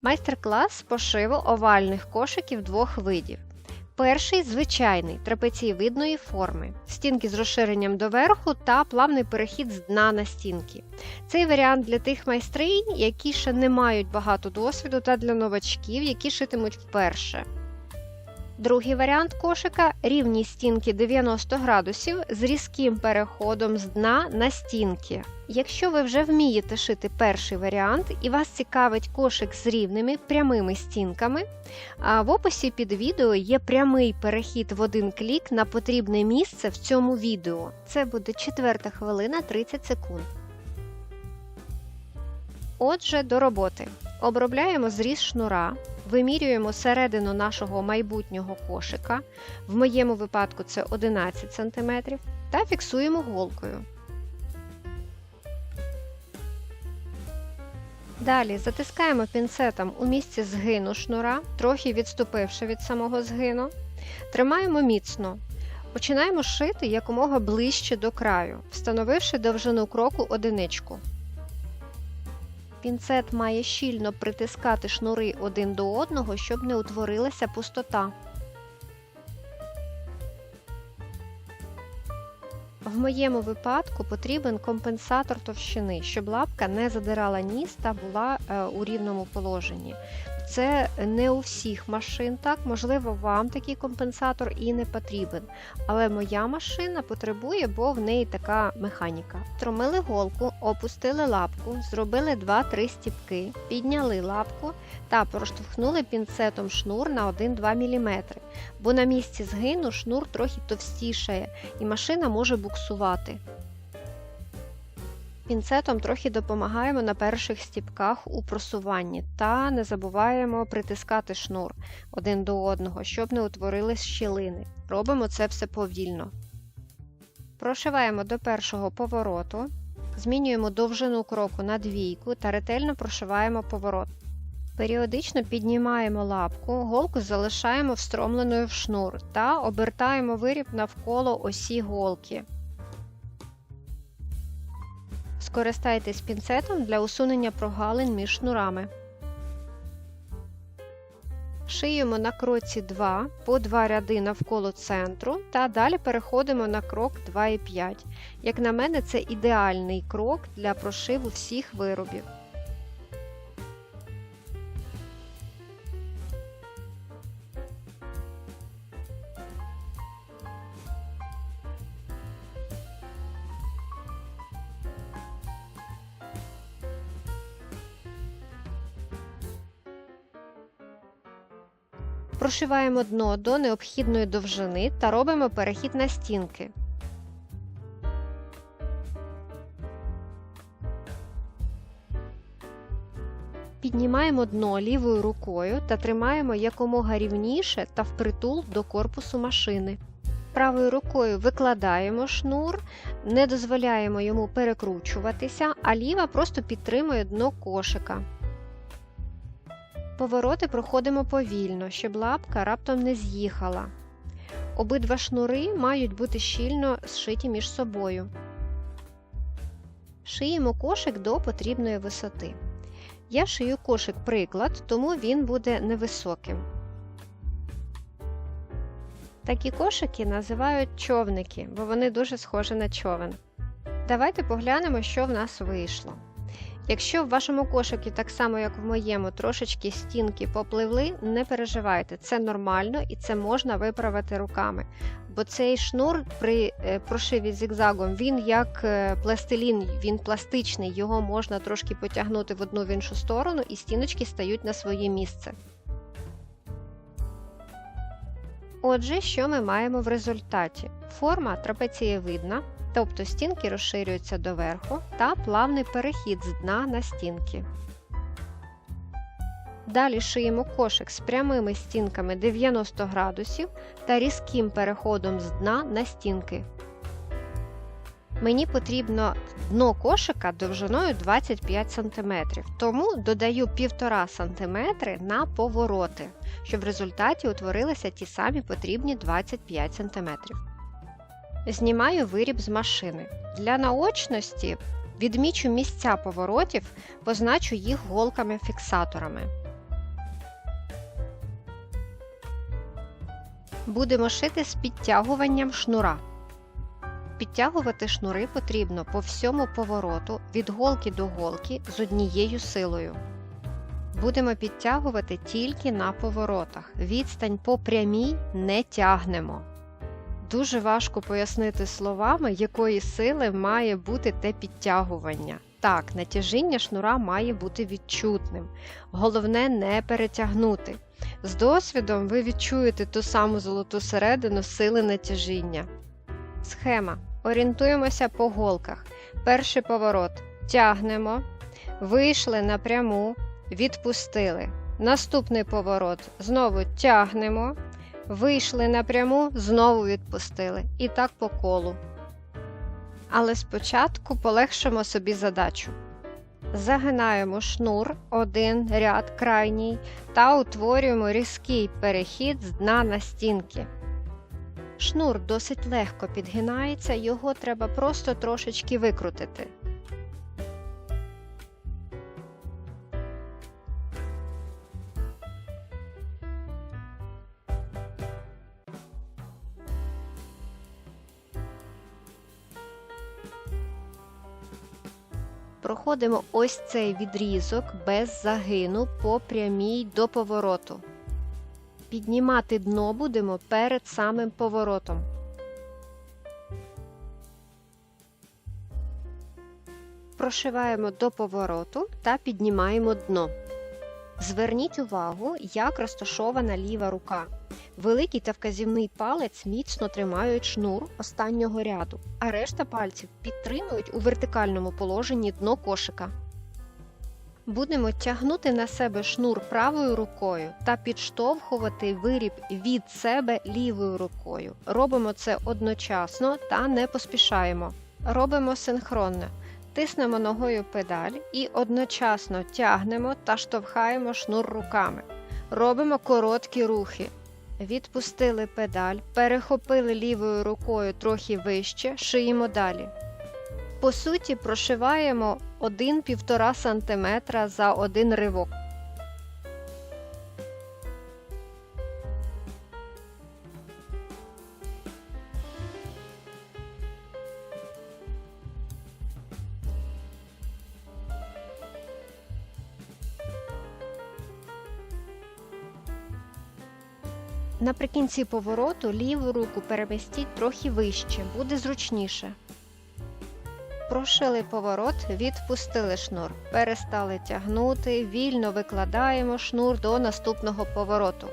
Майстер-клас з пошиву овальних кошиків двох видів. Перший – звичайний, трапецієвидної форми, стінки з розширенням доверху та плавний перехід з дна на стінки. Цей варіант для тих майстринь, які ще не мають багато досвіду, та для новачків, які шитимуть вперше. Другий варіант кошика – рівні стінки 90 градусів з різким переходом з дна на стінки. Якщо ви вже вмієте шити перший варіант і вас цікавить кошик з рівними прямими стінками, в описі під відео є прямий перехід в один клік на потрібне місце в цьому відео. Це буде 4 хвилина 30 секунд. Отже, до роботи. Обробляємо зріз шнура, вимірюємо середину нашого майбутнього кошика, в моєму випадку це 11 см, та фіксуємо голкою. Далі затискаємо пінцетом у місці згину шнура, трохи відступивши від самого згину. Тримаємо міцно. Починаємо шити якомога ближче до краю, встановивши довжину кроку одиничку. Пінцет має щільно притискати шнури один до одного, щоб не утворилася пустота. В моєму випадку потрібен компенсатор товщини, щоб лапка не задирала ніс та була у рівному положенні. Це не у всіх машин так, можливо вам такий компенсатор і не потрібен, але моя машина потребує, бо в неї така механіка. Встромили голку, опустили лапку, зробили 2-3 стіпки, підняли лапку та проштовхнули пінцетом шнур на 1-2 мм, бо на місці згину шнур трохи товстішає і машина може буксувати. Пінцетом трохи допомагаємо на перших стіпках у просуванні та не забуваємо притискати шнур один до одного, щоб не утворились щілини. Робимо це все повільно. Прошиваємо до першого повороту, змінюємо довжину кроку на 2 та ретельно прошиваємо поворот. Періодично піднімаємо лапку, голку залишаємо встромленою в шнур та обертаємо виріб навколо осі голки. Скористайтесь пінцетом для усунення прогалин між шнурами. Шиємо на кроці 2 по 2 ряди навколо центру та далі переходимо на крок 2,5. Як на мене, це ідеальний крок для прошиву всіх виробів. Прошиваємо дно до необхідної довжини та робимо перехід на стінки. Піднімаємо дно лівою рукою та тримаємо якомога рівніше та впритул до корпусу машини. Правою рукою викладаємо шнур, не дозволяємо йому перекручуватися, а ліва просто підтримує дно кошика. Повороти проходимо повільно, щоб лапка раптом не з'їхала. Обидва шнури мають бути щільно зшиті між собою. Шиємо кошик до потрібної висоти. Я шию кошик приклад, тому він буде невисоким. Такі кошики називають човники, бо вони дуже схожі на човен. Давайте поглянемо, що в нас вийшло. Якщо в вашому кошику, так само як в моєму, трошечки стінки попливли, не переживайте, це нормально і це можна виправити руками. Бо цей шнур при прошиві зігзагом, він як пластилін, він пластичний, його можна трошки потягнути в одну в іншу сторону і стіночки стають на своє місце. Отже, що ми маємо в результаті? Форма трапецієвидна, тобто стінки розширюються доверху та плавний перехід з дна на стінки. Далі шиємо кошик з прямими стінками 90 градусів та різким переходом з дна на стінки. Мені потрібно дно кошика довжиною 25 см, тому додаю 1,5 см на повороти, щоб в результаті утворилися ті самі потрібні 25 см. Знімаю виріб з машини. Для наочності відмічу місця поворотів, позначу їх голками-фіксаторами. Будемо шити з підтягуванням шнура. Підтягувати шнури потрібно по всьому повороту від голки до голки з однією силою. Будемо підтягувати тільки на поворотах. Відстань по прямій не тягнемо. Дуже важко пояснити словами, якої сили має бути те підтягування. Так, натяжіння шнура має бути відчутним. Головне не перетягнути. З досвідом ви відчуєте ту саму золоту середину сили натяжіння. Схема. Орієнтуємося по голках. Перший поворот. Тягнемо. Вийшли напряму. Відпустили. Наступний поворот. Знову тягнемо. Вийшли напряму. Знову відпустили. І так по колу. Але спочатку полегшимо собі задачу. Загинаємо шнур, один ряд крайній, та утворюємо різкий перехід з дна на стінки. Шнур досить легко підгинається, його треба просто трошечки викрутити. Проходимо ось цей відрізок без загину по прямій до повороту. Піднімати дно будемо перед самим поворотом. Прошиваємо до повороту та піднімаємо дно. Зверніть увагу, як розташована ліва рука. Великий та вказівний палець міцно тримають шнур останнього ряду, а решта пальців підтримують у вертикальному положенні дно кошика. Будемо тягнути на себе шнур правою рукою та підштовхувати виріб від себе лівою рукою. Робимо це одночасно та не поспішаємо. Робимо синхронно. Тиснемо ногою педаль і одночасно тягнемо та штовхаємо шнур руками. Робимо короткі рухи. Відпустили педаль, перехопили лівою рукою трохи вище, шиємо далі. По суті, прошиваємо 1–1,5 см за один ривок. Наприкінці повороту ліву руку перемістіть трохи вище, буде зручніше. Прошили поворот, відпустили шнур, перестали тягнути, вільно викладаємо шнур до наступного повороту.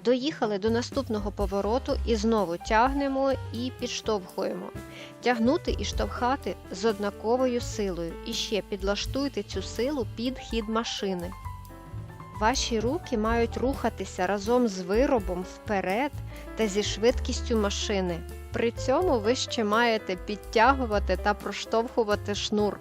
Доїхали до наступного повороту і знову тягнемо і підштовхуємо. Тягнути і штовхати з однаковою силою. І ще підлаштуйте цю силу під хід машини. Ваші руки мають рухатися разом з виробом вперед та зі швидкістю машини. При цьому ви ще маєте підтягувати та проштовхувати шнур.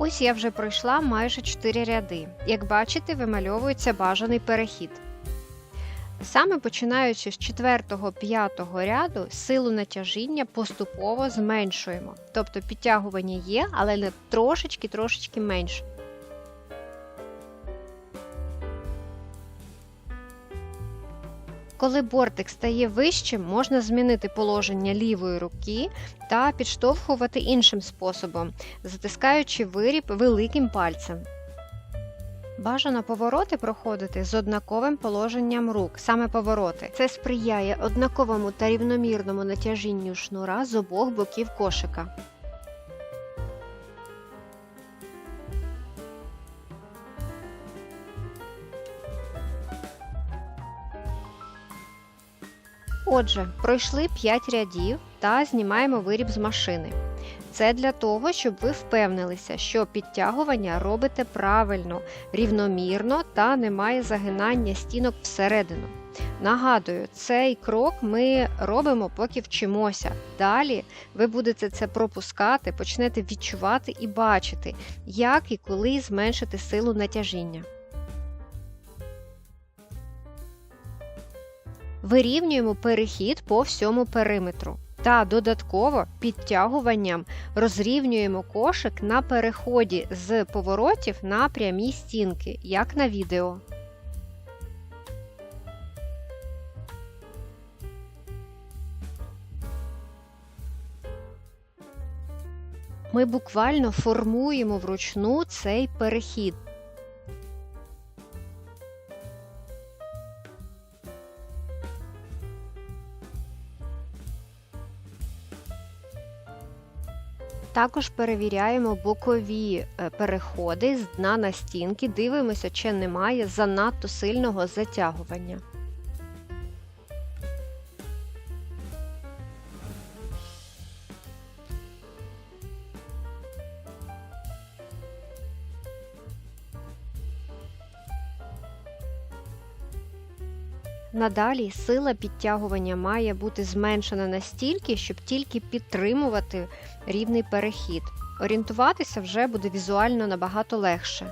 Ось я вже пройшла майже 4 ряди. Як бачите, вимальовується бажаний перехід. Саме починаючи з 4-5 ряду, силу натяжіння поступово зменшуємо. Тобто підтягування є, але не трошечки менше. Коли бортик стає вищим, можна змінити положення лівої руки та підштовхувати іншим способом, затискаючи виріб великим пальцем. Бажано повороти проходити з однаковим положенням рук, саме повороти. Це сприяє однаковому та рівномірному натяжінню шнура з обох боків кошика. Отже, пройшли 5 рядів та знімаємо виріб з машини. Це для того, щоб ви впевнилися, що підтягування робите правильно, рівномірно та немає загинання стінок всередину. Нагадую, цей крок ми робимо, поки вчимося. Далі ви будете це пропускати, почнете відчувати і бачити, як і коли зменшити силу натяжіння. Вирівнюємо перехід по всьому периметру. Та додатково підтягуванням розрівнюємо кошик на переході з поворотів на прямі стінки, як на відео. Ми буквально формуємо вручну цей перехід. Також перевіряємо бокові переходи з дна на стінки, дивимося, чи немає занадто сильного затягування. Надалі сила підтягування має бути зменшена настільки, щоб тільки підтримувати рівний перехід. Орієнтуватися вже буде візуально набагато легше.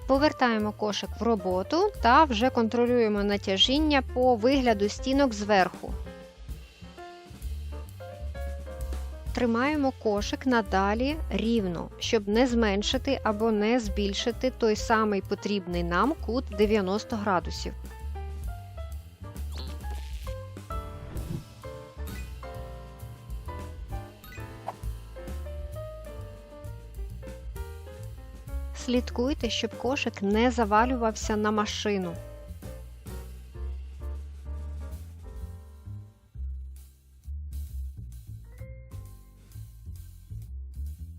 Повертаємо кошик в роботу та вже контролюємо натяжіння по вигляду стінок зверху. Тримаємо кошик надалі рівно, щоб не зменшити або не збільшити той самий потрібний нам кут 90 градусів. Слідкуйте, щоб кошик не завалювався на машину.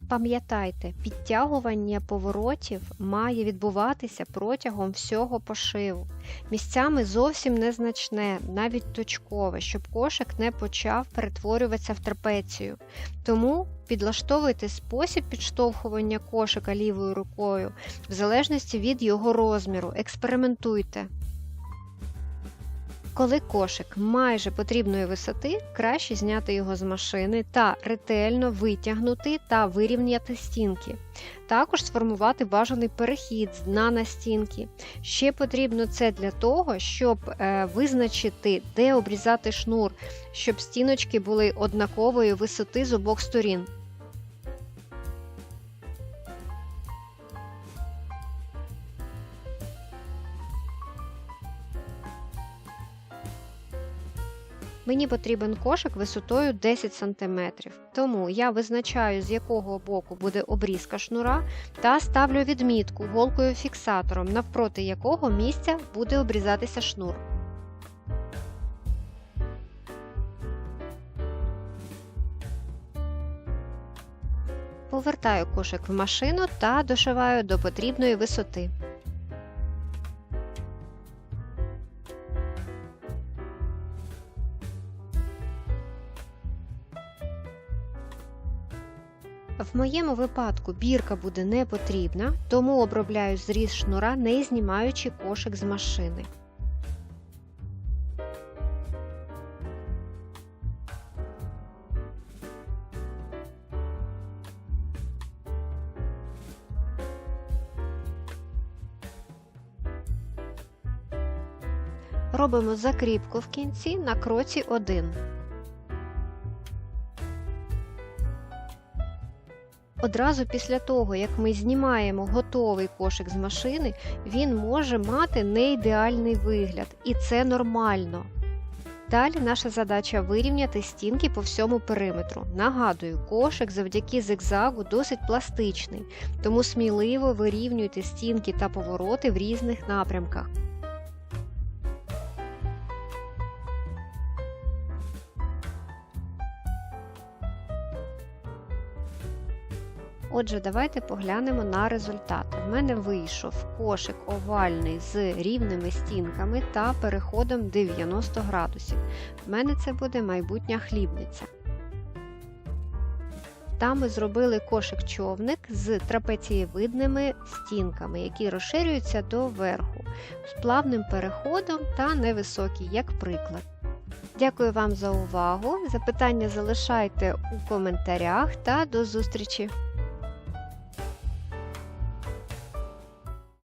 Пам'ятайте, підтягування поворотів має відбуватися протягом всього пошиву. Місцями зовсім незначне, навіть точкове, щоб кошик не почав перетворюватися в трапецію. Тому підлаштовуйте спосіб підштовхування кошика лівою рукою в залежності від його розміру. Експериментуйте. Коли кошик майже потрібної висоти, краще зняти його з машини та ретельно витягнути та вирівняти стінки. Також сформувати бажаний перехід з дна на стінки. Ще потрібно це для того, щоб визначити, де обрізати шнур, щоб стіночки були однакової висоти з обох сторін. Мені потрібен кошик висотою 10 см, тому я визначаю, з якого боку буде обрізка шнура та ставлю відмітку голкою-фіксатором, навпроти якого місця буде обрізатися шнур. Повертаю кошик в машину та дошиваю до потрібної висоти. В моєму випадку бірка буде не потрібна, тому обробляю зріз шнура, не знімаючи кошик з машини. Робимо закріпку в кінці на кроці 1. Одразу після того, як ми знімаємо готовий кошик з машини, він може мати не ідеальний вигляд, і це нормально. Далі наша задача вирівняти стінки по всьому периметру. Нагадую, кошик завдяки зигзагу досить пластичний, тому сміливо вирівнюйте стінки та повороти в різних напрямках. Отже, давайте поглянемо на результат. В мене вийшов кошик овальний з рівними стінками та переходом 90 градусів. В мене це буде майбутня хлібниця. Там ми зробили кошик-човник з трапецієвидними стінками, які розширюються доверху, з плавним переходом та невисокі, як приклад. Дякую вам за увагу. Запитання залишайте у коментарях та до зустрічі!